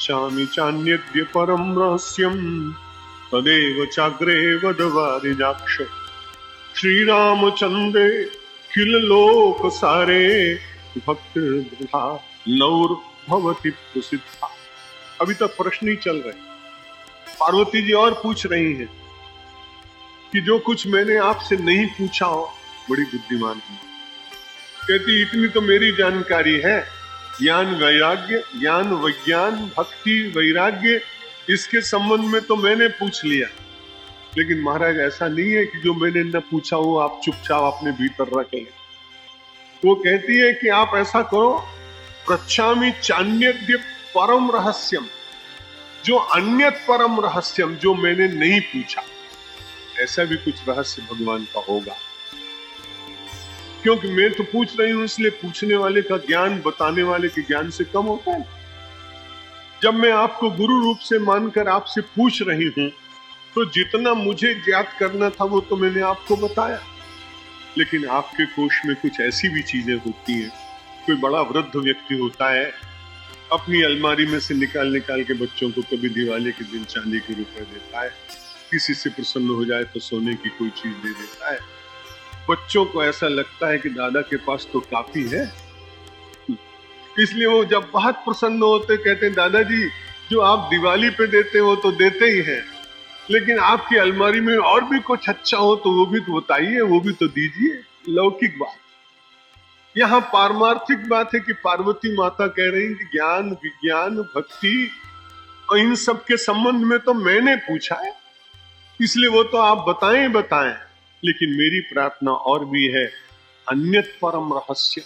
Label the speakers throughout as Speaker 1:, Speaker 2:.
Speaker 1: पृच्छामि चान्यद्य परम रहस्यम तदेव चाग्रे वद वारिजाक्ष। श्री रामचंद्रे किल लोक सारे भक्त दृढ़ा नौर भवति प्रसिद्धा। अभी तक प्रश्न ही चल रहे। पार्वती जी और पूछ रही हैं कि जो कुछ मैंने आपसे नहीं पूछा हो, बड़ी बुद्धिमान है। कहती इतनी तो मेरी जानकारी है, ज्ञान वैराग्य, ज्ञान विज्ञान भक्ति वैराग्य, इसके संबंध में तो मैंने पूछ लिया, लेकिन महाराज ऐसा नहीं है कि जो मैंने न पूछा हो आप चुपचाप अपने भीतर रखें। वो कहती है कि आप ऐसा करो, पृच्छामि चान्यद्य परम रहस्यम, जो अन्यत परम रहस्यम, जो मैंने नहीं पूछा, ऐसा भी कुछ रहस्य भगवान का होगा। क्योंकि मैं तो पूछ रही हूं, इसलिए पूछने वाले का ज्ञान बताने वाले के ज्ञान से कम होता है। जब मैं आपको गुरु रूप से मानकर आपसे पूछ रही हूं, तो जितना मुझे ज्ञात करना था वो तो मैंने आपको बताया, लेकिन आपके कोश में कुछ ऐसी भी चीजें होती हैं। कोई बड़ा वृद्ध व्यक्ति होता है, अपनी अलमारी में से निकाल निकाल के बच्चों को कभी दिवाली के दिन चांदी के रुपए देता है, किसी से प्रसन्न हो जाए तो सोने की कोई चीज दे देता है। बच्चों को ऐसा लगता है कि दादा के पास तो काफी है, इसलिए वो जब बहुत प्रसन्न होते कहते हैं दादाजी जो आप दिवाली पे देते हो तो देते ही हैं, लेकिन आपकी अलमारी में और भी कुछ अच्छा हो तो वो भी तो बताइए, वो भी तो दीजिए। लौकिक बात। यहाँ पारमार्थिक बात है कि पार्वती माता कह रही कि ज्ञान विज्ञान भक्ति और इन सब के संबंध में तो मैंने पूछा है, इसलिए वो तो आप बताएं, लेकिन मेरी प्रार्थना और भी है, अन्यत परम रहस्य,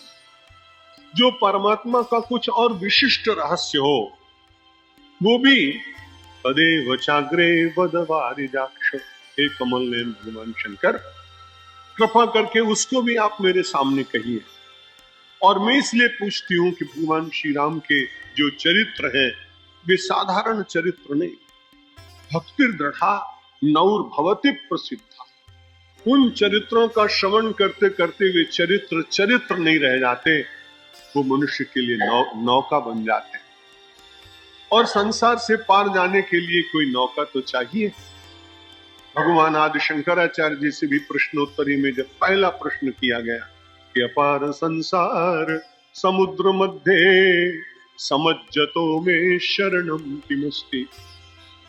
Speaker 1: जो परमात्मा का कुछ और विशिष्ट रहस्य हो, वो भी तदेव चाग्रे वद वारिजाक्ष। हे कमल नयन भगवान शंकर, कृपा करके उसको भी आप मेरे सामने कहिए। और मैं इसलिए पूछती हूं कि भगवान श्री राम के जो चरित्र हैं वे साधारण चरित्र नहीं, भक्ति दृढ़ा नौर भवति प्रसिद्धा। उन चरित्रों का श्रवण करते करते वे चरित्र नहीं रह जाते, वो मनुष्य के लिए नौका बन जाते हैं। और संसार से पार जाने के लिए कोई नौका तो चाहिए। भगवान आदि शंकराचार्य जी से भी प्रश्नोत्तरी में जब पहला प्रश्न किया गया कि अपार संसार समुद्र मध्य समज्जतो में शरणम किमस्ति,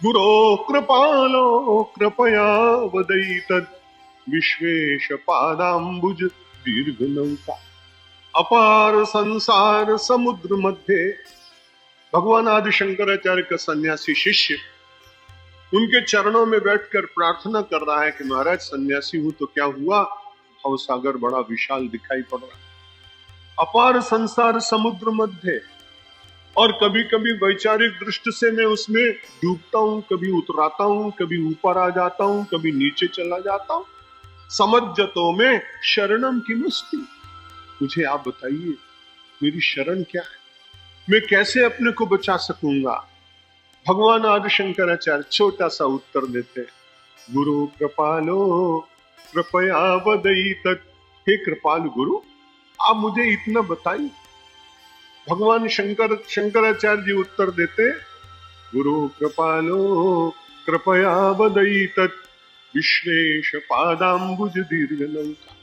Speaker 1: गुरो कृपालो कृपया वदैतद विश्वेश पादाम्बुज दीर्घ नौका। अपार संसार समुद्र मध्य, भगवान आदि शंकराचार्य का सन्यासी शिष्य उनके चरणों में बैठकर प्रार्थना कर रहा है कि महाराज सन्यासी हूं तो क्या हुआ, भवसागर बड़ा विशाल दिखाई पड़ रहा है, अपार संसार समुद्र मध्य, और कभी कभी वैचारिक दृष्टि से मैं उसमें डूबता हूं, कभी उतराता हूं, कभी ऊपर आ जाता हूं, कभी नीचे चला जाता हूं। समज्जतो में शरणम किमस्ति, मुझे आप बताइए मेरी शरण क्या है, मैं कैसे अपने को बचा सकूंगा। भगवान आदि शंकराचार्य छोटा सा उत्तर देते, गुरु कृपालो कृपया वदैतद। हे कृपाल गुरु, आप मुझे इतना बताइए। भगवान शंकराचार्य जी उत्तर देते, गुरु कृपालो कृपया वदैतद विश्वेश पादाम्बुज दीर्घ नौका।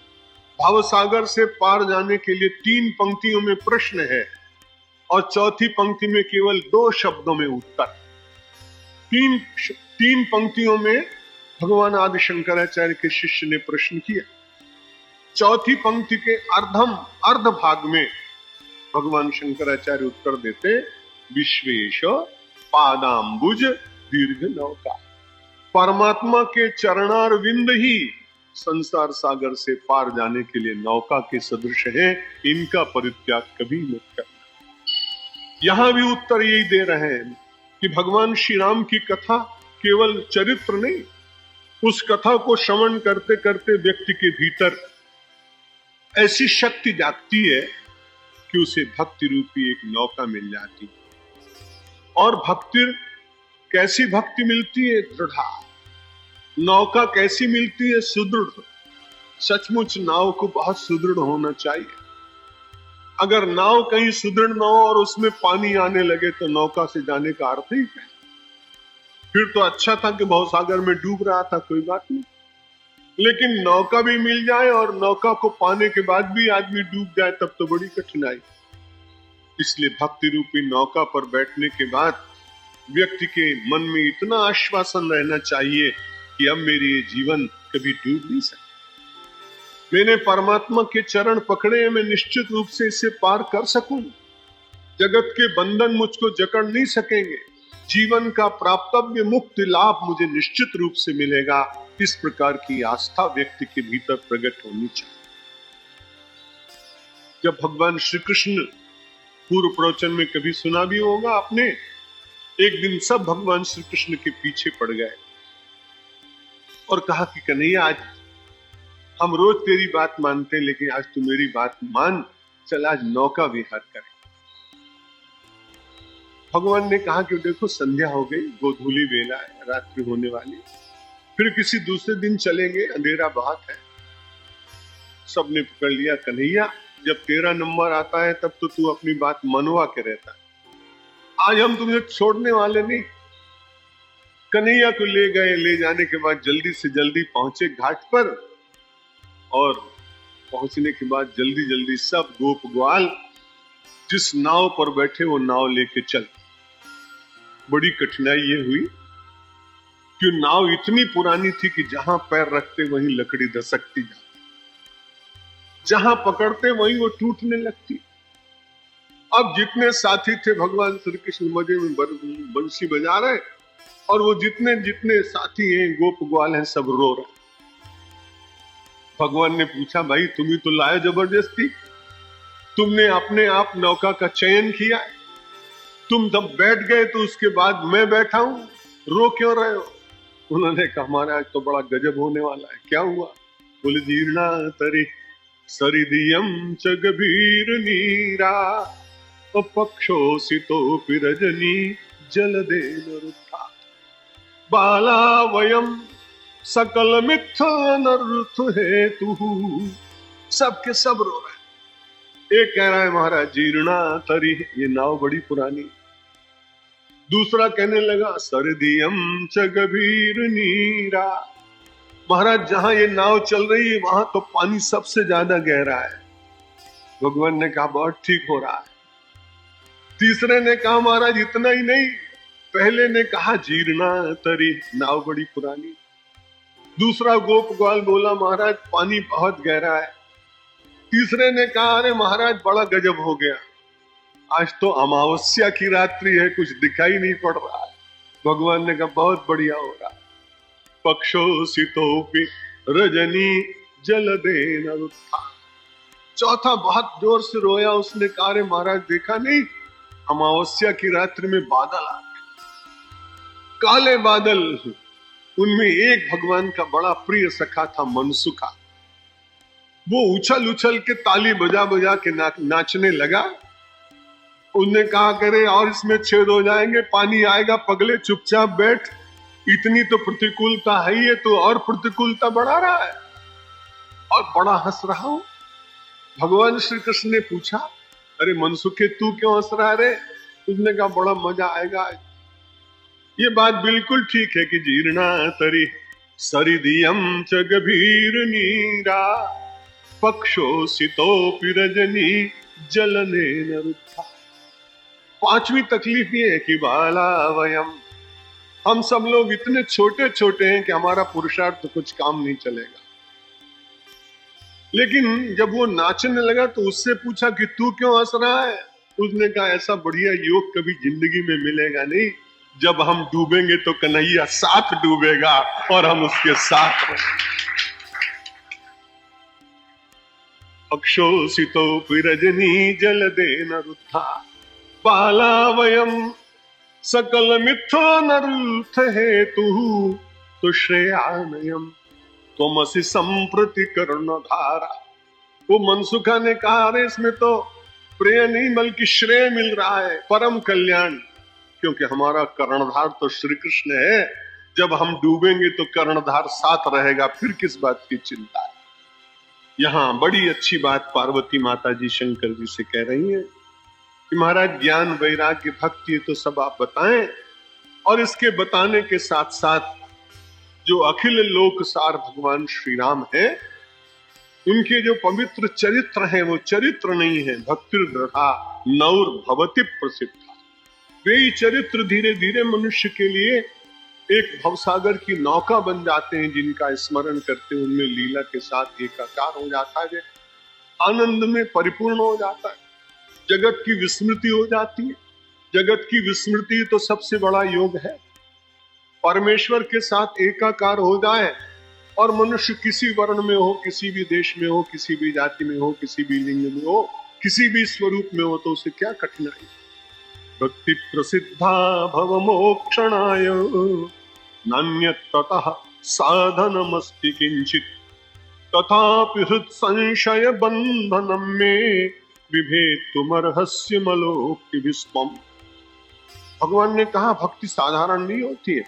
Speaker 1: भावसागर से पार जाने के लिए 3 पंक्तियों में प्रश्न है और चौथी पंक्ति में केवल 2 शब्दों में उत्तर। तीन पंक्तियों में भगवान आदि शंकराचार्य के शिष्य ने प्रश्न किया, चौथी पंक्ति के अर्ध भाग में भगवान शंकराचार्य उत्तर देते, विश्वेश पादाम्बुज दीर्घ नौका। परमात्मा के चरणारविंद ही संसार सागर से पार जाने के लिए नौका के सदृश है, इनका परित्याग कभी मत करना। यहां भी उत्तर यही दे रहे हैं कि भगवान श्री राम की कथा केवल चरित्र नहीं, उस कथा को श्रवण करते करते व्यक्ति के भीतर ऐसी शक्ति जागती है कि उसे भक्ति रूपी एक नौका मिल जाती। और भक्ति कैसी भक्ति मिलती है, दृढ़ा। नौका कैसी मिलती है, सुदृढ़। सचमुच नाव को बहुत सुदृढ़ होना चाहिए। अगर नाव कहीं सुदृढ़ न हो और उसमें पानी आने लगे तो नौका से जाने का अर्थ ही क्या? फिर तो अच्छा था कि भवसागर में डूब रहा था, कोई बात नहीं। लेकिन नौका भी मिल जाए और नौका को पाने के बाद भी आदमी डूब जाए तब तो बड़ी कठिनाई। इसलिए भक्ति रूपी नौका पर बैठने के बाद व्यक्ति के मन में इतना आश्वासन रहना चाहिए कि अब मेरी ये जीवन कभी डूब नहीं सकता। मैंने परमात्मा के चरण पकड़े, मैं निश्चित रूप से इसे पार कर सकूं। जगत के बंधन मुझको जकड़ नहीं सकेंगे। जीवन का प्राप्तव्य मुक्ति लाभ मुझे निश्चित रूप से मिलेगा। इस प्रकार की आस्था व्यक्ति के भीतर प्रकट होनी चाहिए। जब भगवान श्री कृष्ण, पूर्व प्रवचन में कभी सुना भी होगा आपने, एक दिन सब भगवान श्री कृष्ण के पीछे पड़ गए और कहा कि कन्हैया, आज हम रोज तेरी बात मानते हैं लेकिन आज तू मेरी बात मान, चल आज नौका विहार करें। भगवान ने कहा कि देखो संध्या हो गई, गोधूली बेला है, रात्रि होने वाली, फिर किसी दूसरे दिन चलेंगे, अंधेरा बहुत है। सबने पकड़ लिया, कन्हैया जब तेरा नंबर आता है तब तो तू अपनी बात मनवा के रहता है, आज हम तुझे छोड़ने वाले नहीं। कन्हैया को ले गए, ले जाने के बाद जल्दी से जल्दी पहुंचे घाट पर, और पहुंचने के बाद जल्दी जल्दी सब गोप ग्वाल जिस नाव पर बैठे वो नाव लेके चल। बड़ी कठिनाई ये हुई कि नाव इतनी पुरानी थी कि जहां पैर रखते वहीं लकड़ी दसकती जाती, जहां पकड़ते वहीं वो टूटने लगती। अब जितने साथी थे भगवान श्री कृष्ण मजे में बंसी बजा रहे, और वो जितने जितने साथी हैं गोप ग्वाल हैं सब रो रहे। भगवान ने पूछा, भाई तुम ही तो लाए जबरदस्ती, तुमने अपने आप नौका का चयन किया, तुम जब बैठ गए तो उसके बाद मैं बैठा हूं, रो क्यों रहे हो? उन्होंने कहा, महाराज तो बड़ा गजब होने वाला है। क्या हुआ? बोले, जीर्णा तरी सरिदियम च गभीर नीरा अपक्षोसितोपि रजनी जलदेन रुद्धा बाला वयम सकल मिथ्या अनर्थ हेतु। सबके सब रो रहे। एक कह रहा है, महाराज जीर्णा तरी, ये नाव बड़ी पुरानी। दूसरा कहने लगा, सरदियम च गभीर नीरा, महाराज जहां ये नाव चल रही है वहां तो पानी सबसे ज्यादा गहरा है। भगवान ने कहा, बहुत ठीक हो रहा है। तीसरे ने कहा, महाराज इतना ही नहीं, पहले ने कहा जीर्णा तरी, नाव बड़ी पुरानी। दूसरा गोप ग्वाल बोला, महाराज पानी बहुत गहरा है। तीसरे ने कहा, अरे महाराज बड़ा गजब हो गया, आज तो अमावस्या की रात्रि है, कुछ दिखाई नहीं पड़ रहा है। भगवान ने कहा, बहुत बढ़िया हो रहा। पक्षोसितोपि रजनी जलदेन रुद्धा। चौथा बहुत जोर से रोया, उसने कहा, अरे महाराज देखा नहीं, अमावस्या की रात्रि में बादल आ गए, काले बादल। उनमें एक भगवान का बड़ा प्रिय सखा था, मनसुखा। वो उछल उछल के ताली बजा बजा के नाचने लगा। उनने कहा, करे और इसमें छेद हो जाएंगे, पानी आएगा, पगले चुपचाप बैठ, इतनी तो प्रतिकूलता है, ये तो और प्रतिकूलता बढ़ा रहा है। और बड़ा हंस रहा हूं। भगवान श्री कृष्ण ने पूछा, अरे मनसुखे तू क्यों हंस रहा रे? उसने कहा, बड़ा मजा आएगा। ये बात बिल्कुल ठीक है कि जीर्णा तरी सरिदियम च गभीर नीरा पक्षोसितोपि रजनी जलनेन रुद्धा। पांचवी तकलीफ ये है कि बाला वयम, हम सब लोग इतने छोटे छोटे हैं कि हमारा पुरुषार्थ तो कुछ काम नहीं चलेगा। लेकिन जब वो नाचने लगा तो उससे पूछा कि तू क्यों हंस रहा है? उसने कहा, ऐसा बढ़िया योग कभी जिंदगी में मिलेगा नहीं, जब हम डूबेंगे तो कन्हैया साथ डूबेगा और हम उसके साथ रहेंगे। अक्षोसितोपि रजनी जलदेन रुद्धा बाला वयम सकल मिथ्यानर्थ हेतु तो श्रेयानयम त्वमसि संप्रति कर्णधारा। वो मनसुखा ने कहा, अरे इसमें तो प्रिय नहीं बल्कि श्रेय मिल रहा है, परम कल्याण, क्योंकि हमारा कर्णधार तो श्री कृष्ण है। जब हम डूबेंगे तो कर्णधार साथ रहेगा, फिर किस बात की चिंता है। यहाँ बड़ी अच्छी बात पार्वती माता जी शंकर जी से कह रही हैं कि महाराज ज्ञान वैराग्य भक्ति तो सब आप बताएं, और इसके बताने के साथ साथ जो अखिल लोक सार भगवान श्री राम है, उनके जो पवित्र चरित्र हैं वो चरित्र नहीं है। भक्तिर्दृढ़ा नौर भवति प्रसिद्धा, वे चरित्र धीरे धीरे मनुष्य के लिए एक भवसागर की नौका बन जाते हैं, जिनका स्मरण करते उनमें लीला के साथ एकाकार हो जाता है, आनंद में परिपूर्ण हो जाता है, जगत की विस्मृति हो जाती है। जगत की विस्मृति तो सबसे बड़ा योग है। परमेश्वर के साथ एकाकार हो जाए और मनुष्य किसी वर्ण में हो, किसी भी देश में हो, किसी भी जाति में हो, किसी भी लिंग में हो, किसी भी स्वरूप में हो, तो उसे क्या कठिनाई। भक्ति प्रसिद्धा भव मोक्षणाय नान्यतः साधनमस्ति किंचित तथापि हृत संशय बंधनम में विभेतुमर्हस्य मलोक्ति विस्मम। भगवान ने कहा भक्ति साधारण नहीं होती है।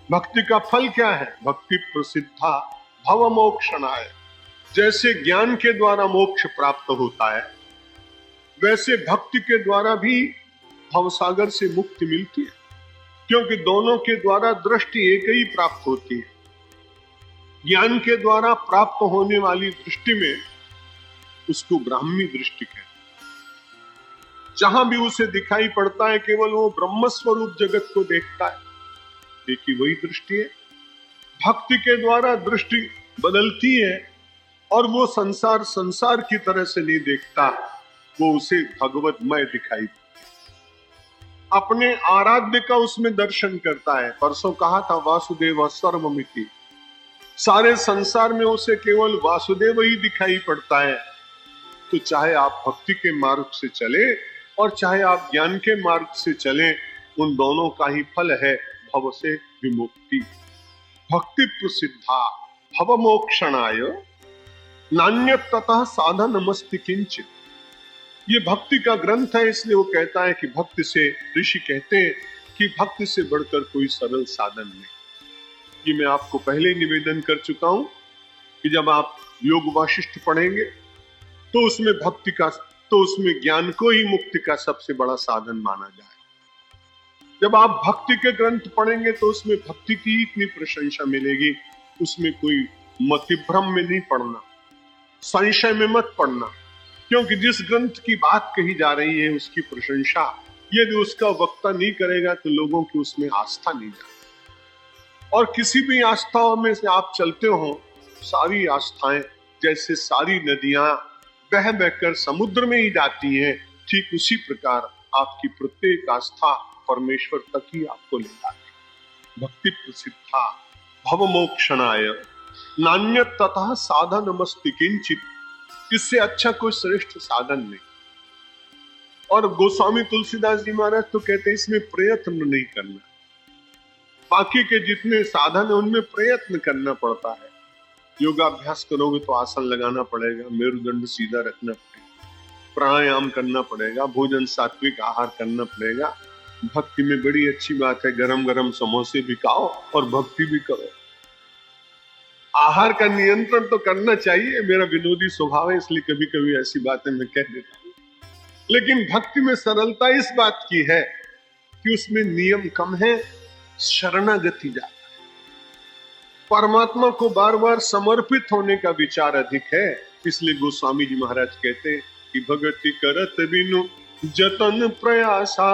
Speaker 1: भक्ति का फल क्या है? भक्ति प्रसिद्धा भव मोक्षणाय। जैसे ज्ञान के द्वारा मोक्ष प्राप्त होता है, वैसे भक्ति के द्वारा भी भवसागर से मुक्ति मिलती है, क्योंकि दोनों के द्वारा दृष्टि एक ही प्राप्त होती है। ज्ञान के द्वारा प्राप्त होने वाली दृष्टि में उसको ब्राह्मी दृष्टि कहते हैं। जहां भी उसे दिखाई पड़ता है केवल वो ब्रह्म स्वरूप जगत को देखता है, एक ही वही दृष्टि है। भक्ति के द्वारा दृष्टि बदलती है और वो संसार संसार की तरह से नहीं देखता, वो उसे भगवतमय दिखाई देता है। अपने आराध्य का उसमें दर्शन करता है। परसों कहा था वासुदेव सर्वमिति, सारे संसार में उसे केवल वासुदेव ही दिखाई पड़ता है। तो चाहे आप भक्ति के मार्ग से चले और चाहे आप ज्ञान के मार्ग से चले, उन दोनों का ही फल है भव से विमुक्ति। भक्ति प्रसिद्धा भव मोक्षणाय नान्यतः साधनमस्ति किंचित। ये भक्ति का ग्रंथ है, इसलिए वो कहता है कि भक्ति से, ऋषि कहते हैं कि भक्ति से बढ़कर कोई सरल साधन नहीं। ये मैं आपको पहले ही निवेदन कर चुका हूं कि जब आप योग वाशिष्ठ पढ़ेंगे तो उसमें भक्ति का, तो उसमें ज्ञान को ही मुक्ति का सबसे बड़ा साधन माना जाए। जब आप भक्ति के ग्रंथ पढ़ेंगे तो उसमें भक्ति की इतनी प्रशंसा मिलेगी, उसमें कोई मतिभ्रम में नहीं पढ़ना, संशय में मत पढ़ना, क्योंकि जिस ग्रंथ की बात कही जा रही है उसकी प्रशंसा यदि उसका वक्ता नहीं करेगा तो लोगों की उसमें आस्था नहीं जाती। और किसी भी आस्थाओं में से आप चलते हो, सारी आस्थाएं जैसे सारी नदियां बह बहकर समुद्र में ही जाती हैं, ठीक उसी प्रकार आपकी प्रत्येक आस्था परमेश्वर तक ही आपको ले जाती। भक्ति प्रसिद्धा भव मोक्षणाय नान्यतः साधनमस्ति किंचित। इससे अच्छा कोई श्रेष्ठ साधन नहीं। और गोस्वामी तुलसीदास जी महाराज तो कहते हैं इसमें प्रयत्न नहीं करना। बाकी के जितने साधन है उनमें प्रयत्न करना पड़ता है। योगाभ्यास करोगे तो आसन लगाना पड़ेगा, मेरुदंड सीधा रखना पड़ेगा, प्राणायाम करना पड़ेगा, भोजन सात्विक आहार करना पड़ेगा। भक्ति में बड़ी अच्छी बात है, गरम गरम समोसे भी खाओ और भक्ति भी करो। आहार का नियंत्रण तो करना चाहिए, मेरा विनोदी स्वभाव है इसलिए कभी कभी ऐसी बातें मैं कह देता हूँ। लेकिन भक्ति में सरलता इस बात की है कि उसमें नियम कम है, शरणागति ज्यादा है। परमात्मा को बार बार समर्पित होने का विचार अधिक है। इसलिए गोस्वामी जी महाराज कहते हैं कि भगति करत बिनु जतन प्रयासा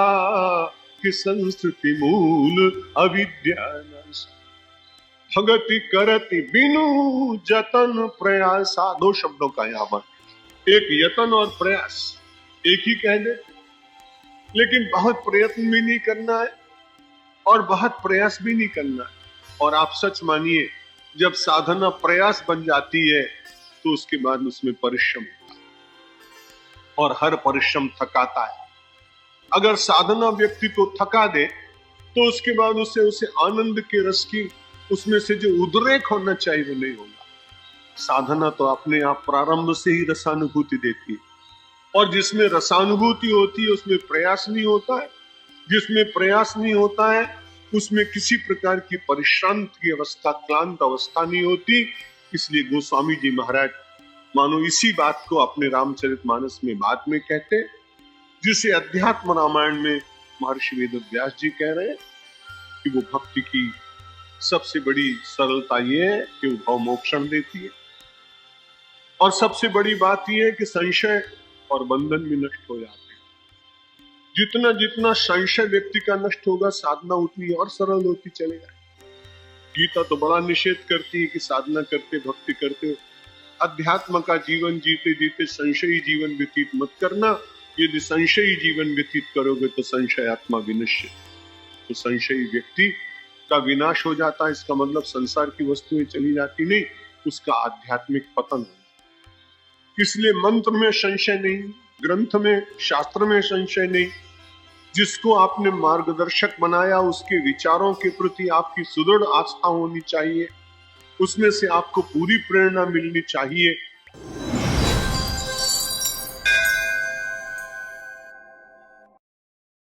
Speaker 1: कि संस्कृति मूल अविद्या नासा। भगति करति बिनु जतन प्रयासा, दो शब्दों का यहाँ पर, एक यतन और प्रयास एक ही कह दे, लेकिन बहुत प्रयत्न भी नहीं करना है और बहुत प्रयास भी नहीं करना है। और आप सच मानिए, जब साधना प्रयास बन जाती है तो उसके बाद उसमें परिश्रम होता है और हर परिश्रम थकाता है। अगर साधना व्यक्ति को थका दे तो उसके बाद उसे आनंद के रस की, उसमें से जो उद्रेक होना चाहिए वो नहीं होगा। साधना तो अपने आप प्रारंभ से ही रसानुभूति देती है, और जिसमें रसानुभूति होती है उसमें प्रयास नहीं होता है। जिसमें प्रयास नहीं होता है उसमें किसी प्रकार की परिश्रांत की अवस्था, क्लांत अवस्था नहीं होती। इसलिए गोस्वामी जी महाराज मानो इसी बात को अपने रामचरितमानस में बाद में कहते, जिसे अध्यात्म रामायण में महर्षि वेदव्यास जी कह रहे हैं कि वो भक्ति की सबसे बड़ी सरलता ये है कि वो भव मोक्षण देती है, और सबसे बड़ी बात ये है कि संशय और बंधन भी नष्ट हो जाते हैं। जितना जितना संशय व्यक्ति का नष्ट होगा, साधना उतनी और सरल होती चले जाए। गीता तो बड़ा निषेध करती है कि साधना करते भक्ति करते हो अध्यात्म का जीवन जीते जीते संशयी जीवन व्यतीत मत करना। यदि संशयी जीवन व्यतीत करोगे तो संशय आत्मा विनश्य, तो संशयी व्यक्ति का विनाश हो जाता है। इसका मतलब संसार की वस्तुएं चली जाती नहीं, उसका आध्यात्मिक पतन हो। इसलिए मंत्र में संशय नहीं, ग्रंथ में शास्त्र में संशय नहीं। जिसको आपने मार्गदर्शक बनाया उसके विचारों के प्रति आपकी सुदृढ़ आस्था होनी चाहिए, उसमें से आपको पूरी प्रेरणा मिलनी चाहिए।